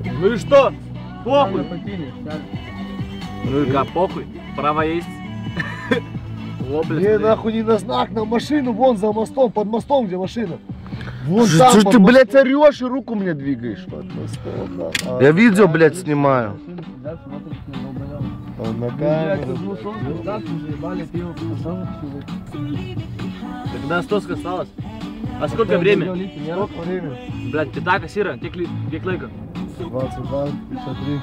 Ну и что? Похуй. Ну и как, похуй. Право есть. Не, нахуй не на знак, на машину, вон за мостом, под мостом, где машина. Вон там, Что ты, блядь, орешь и руку мне двигаешь? Я видео, блядь, снимаю. На камеру. Когда стоска осталось? А сколько время? Сколько времени? Блядь, питака, сира, теклейка. 22, 53.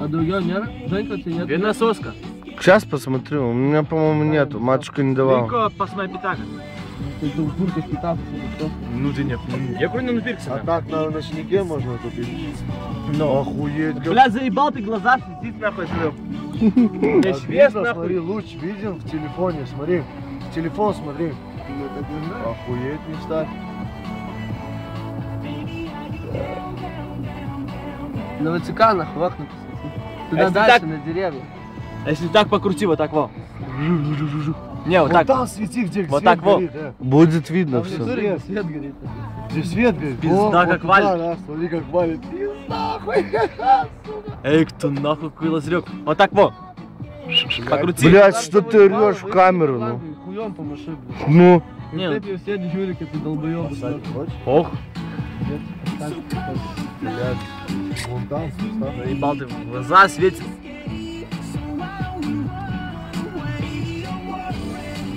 А другой нет? Женька, ты нет? Видно соска. Сейчас посмотрю, у меня, по-моему, нету, матушка не давала. Только посмотри питака. Ты в турках питав, Ну ты нет. Я кроме на пирксе. А так на ночнике можно купить? Ну. Охуеть. Блядь, заебал ты глаза, сидит нахуй. Я свет Смотри, нахуй. луч виден в телефоне, смотри. В телефон смотри. Охуеть не ставь. На ВЦК вахнут. Туда Если дальше, так- на деревья. А если так покрути, вот так во. Не, вот Вот так. там свети, где Вот свет так во. горит, Будет видно Там все. внизу Свет горит. Где свет горит. Пизда, Во, как вот туда, валит. да, смотри, как валит. Пизда, хуй. Эй, кто нахуй какой лазрек? Вот так во. Покрути. Блядь, что ты орешь в камеру, ну? Хуем помаши, блядь. Ну, Не, Эти все дежурики, ты долбоёб. ох, Блядь, вон там, ставь. заебал ты, в глаза светит.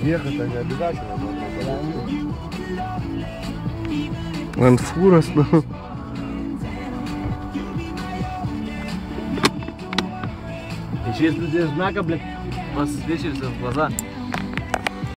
Ехать-то не обязательно. Анфурас, ну. И через знака, блядь, посвечивается в глаза.